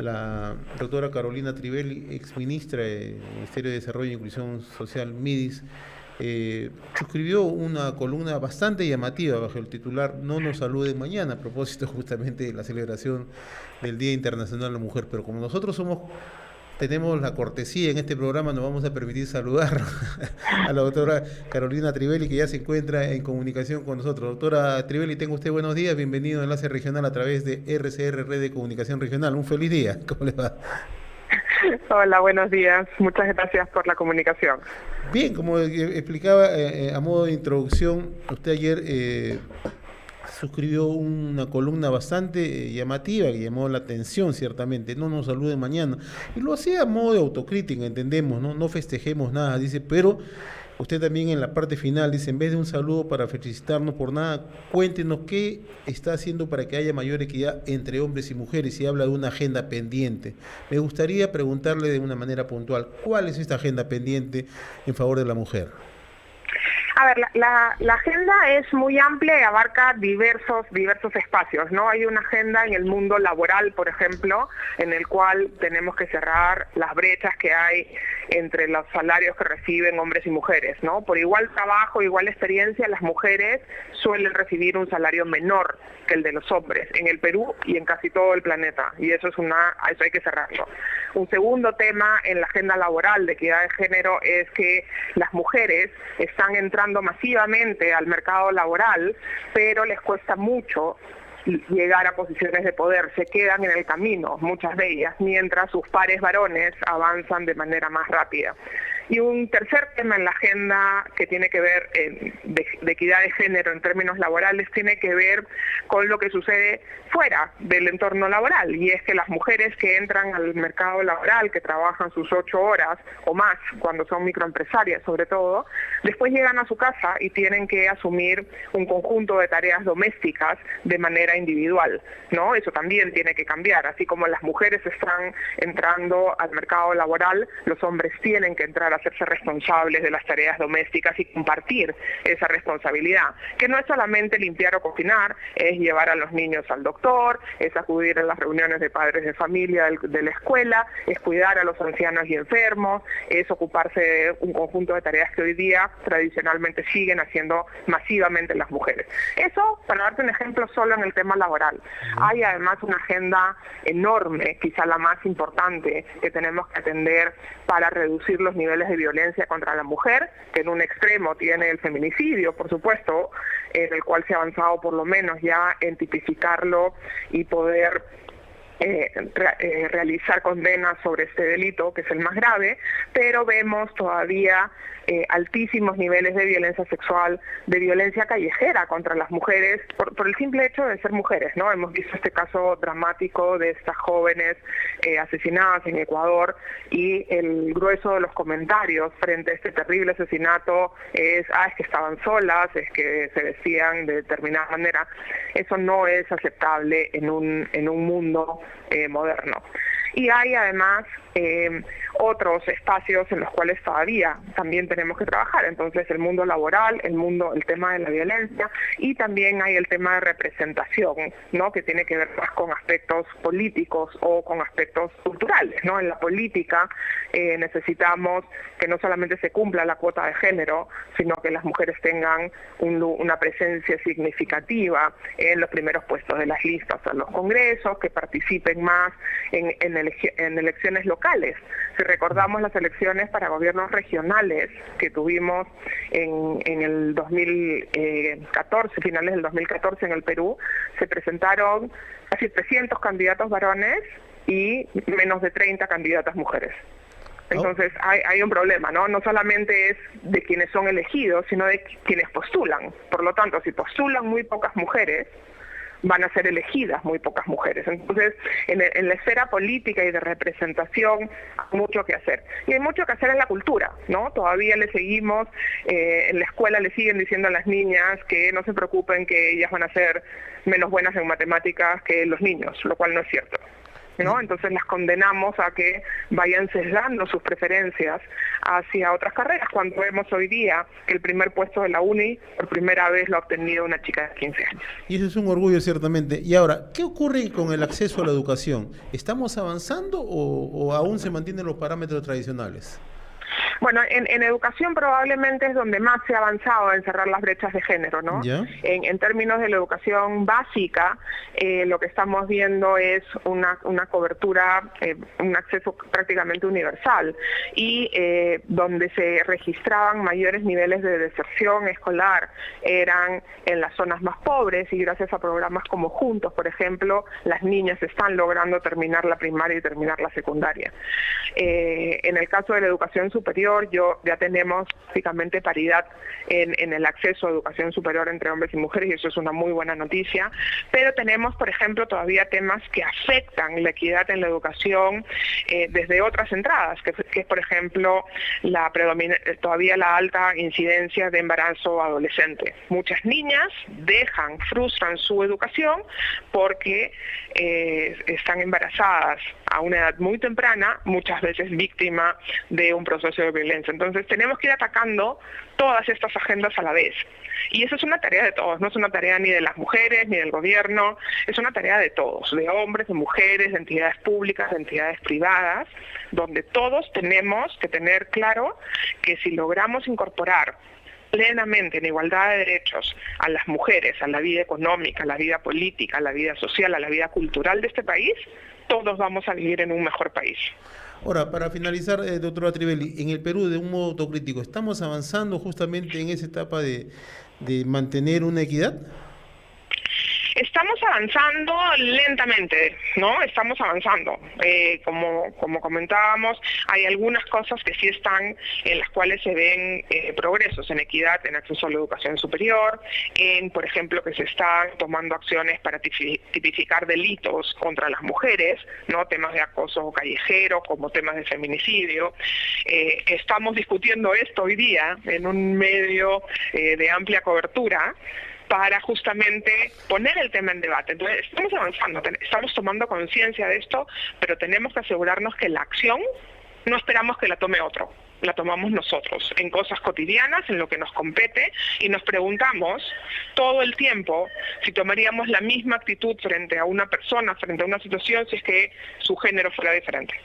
la doctora Carolina Trivelli, exministra del Ministerio de Desarrollo e Inclusión Social, MIDIS, suscribió una columna bastante llamativa bajo el titular "No nos saluden mañana", a propósito justamente de la celebración del Día Internacional de la Mujer. Pero como nosotros tenemos la cortesía en este programa, nos vamos a permitir saludar a la doctora Carolina Trivelli, que ya se encuentra en comunicación con nosotros. Doctora Trivelli, tenga usted buenos días, bienvenido a Enlace Regional a través de RCR, Red de Comunicación Regional. Un feliz día, ¿cómo le va? Hola, buenos días. Muchas gracias por la comunicación. Bien, como explicaba a modo de introducción, usted ayer suscribió una columna bastante llamativa que llamó la atención, ciertamente. "No nos saluden mañana", y lo hacía a modo de autocrítica, entendemos, no festejemos nada, dice, pero usted también en la parte final dice: "En vez de un saludo para felicitarnos por nada, cuéntenos qué está haciendo para que haya mayor equidad entre hombres y mujeres", y habla de una agenda pendiente. Me gustaría preguntarle de una manera puntual, ¿cuál es esta agenda pendiente en favor de la mujer? A ver, la agenda es muy amplia y abarca diversos espacios, ¿no? Hay una agenda en el mundo laboral, por ejemplo, en el cual tenemos que cerrar las brechas que hay entre los salarios que reciben hombres y mujeres, ¿no? Por igual trabajo, igual experiencia, las mujeres suelen recibir un salario menor que el de los hombres en el Perú y en casi todo el planeta, y eso hay que cerrarlo. Un segundo tema en la agenda laboral de equidad de género es que las mujeres están entrando masivamente al mercado laboral, pero les cuesta mucho llegar a posiciones de poder, se quedan en el camino, muchas de ellas, mientras sus pares varones avanzan de manera más rápida. Y un tercer tema en la agenda que tiene que ver de equidad de género en términos laborales tiene que ver con lo que sucede fuera del entorno laboral, y es que las mujeres que entran al mercado laboral, que trabajan sus 8 horas o más, cuando son microempresarias sobre todo, después llegan a su casa y tienen que asumir un conjunto de tareas domésticas de manera individual, ¿no? Eso también tiene que cambiar. Así como las mujeres están entrando al mercado laboral, los hombres tienen que entrar a hacerse responsables de las tareas domésticas y compartir esa responsabilidad, que no es solamente limpiar o cocinar, es llevar a los niños al doctor, es acudir a las reuniones de padres de familia de la escuela, es cuidar a los ancianos y enfermos, es ocuparse de un conjunto de tareas que hoy día tradicionalmente siguen haciendo masivamente las mujeres. Eso, para darte un ejemplo, solo en el tema laboral. Hay además una agenda enorme, quizá la más importante, que tenemos que atender para reducir los niveles de violencia contra la mujer, que en un extremo tiene el feminicidio, por supuesto, en el cual se ha avanzado por lo menos ya en tipificarlo y poder realizar condenas sobre este delito, que es el más grave, pero vemos todavía altísimos niveles de violencia sexual, de violencia callejera contra las mujeres, por el simple hecho de ser mujeres, ¿no? Hemos visto este caso dramático de estas jóvenes asesinadas en Ecuador, y el grueso de los comentarios frente a este terrible asesinato es que estaban solas, es que se vestían de determinada manera. Eso no es aceptable en un mundo moderno. Y hay además otros espacios en los cuales todavía también tenemos que trabajar. Entonces, el mundo laboral, el tema de la violencia, y también hay el tema de representación, ¿no? Que tiene que ver más con aspectos políticos o con aspectos culturales, ¿no? En la política necesitamos que no solamente se cumpla la cuota de género, sino que las mujeres tengan una presencia significativa en los primeros puestos de las listas en los congresos, que participen más en elecciones locales. Si recordamos las elecciones para gobiernos regionales que tuvimos en el 2014, finales del 2014 en el Perú, se presentaron casi 300 candidatos varones y menos de 30 candidatas mujeres. Entonces hay un problema, ¿no? No solamente es de quienes son elegidos, sino de quienes postulan. Por lo tanto, si postulan muy pocas mujeres, van a ser elegidas muy pocas mujeres. Entonces, en la esfera política y de representación hay mucho que hacer. Y hay mucho que hacer en la cultura, ¿no? Todavía le seguimos, en la escuela le siguen diciendo a las niñas que no se preocupen, que ellas van a ser menos buenas en matemáticas que los niños, lo cual no es cierto. ¿no? Entonces las condenamos a que vayan sesgando sus preferencias hacia otras carreras, cuando vemos hoy día que el primer puesto de la UNI por primera vez lo ha obtenido una chica de 15 años. Y eso es un orgullo, ciertamente. Y ahora, ¿qué ocurre con el acceso a la educación? ¿Estamos avanzando o aún se mantienen los parámetros tradicionales? Bueno, en educación probablemente es donde más se ha avanzado en cerrar las brechas de género, ¿no? ¿Ya? En términos de la educación básica, lo que estamos viendo es una cobertura, un acceso prácticamente universal, y donde se registraban mayores niveles de deserción escolar eran en las zonas más pobres, y gracias a programas como Juntos, por ejemplo, las niñas están logrando terminar la primaria y terminar la secundaria. En el caso de la educación superior, ya tenemos básicamente paridad en el acceso a educación superior entre hombres y mujeres, y eso es una muy buena noticia, pero tenemos, por ejemplo, todavía temas que afectan la equidad en la educación desde otras entradas, que es, por ejemplo, todavía la alta incidencia de embarazo adolescente. Muchas niñas frustran su educación porque están embarazadas a una edad muy temprana, muchas veces víctima de un proceso de violencia. Entonces tenemos que ir atacando todas estas agendas a la vez. Y eso es una tarea de todos, no es una tarea ni de las mujeres, ni del gobierno, es una tarea de todos, de hombres, de mujeres, de entidades públicas, de entidades privadas, donde todos tenemos que tener claro que si logramos incorporar plenamente en igualdad de derechos a las mujeres, a la vida económica, a la vida política, a la vida social, a la vida cultural de este país, todos vamos a vivir en un mejor país. Ahora, para finalizar, doctora Trivelli, en el Perú, de un modo autocrítico, ¿estamos avanzando justamente en esa etapa de mantener una equidad? Estamos avanzando lentamente, ¿no? Estamos avanzando. Como comentábamos, hay algunas cosas que sí están, en las cuales se ven progresos en equidad, en acceso a la educación superior, por ejemplo, que se están tomando acciones para tipificar delitos contra las mujeres, ¿no? Temas de acoso callejero, como temas de feminicidio. Estamos discutiendo esto hoy día en un medio de amplia cobertura, para justamente poner el tema en debate. Entonces, estamos avanzando, estamos tomando conciencia de esto, pero tenemos que asegurarnos que la acción no esperamos que la tome otro, la tomamos nosotros, en cosas cotidianas, en lo que nos compete, y nos preguntamos todo el tiempo si tomaríamos la misma actitud frente a una persona, frente a una situación, si es que su género fuera diferente.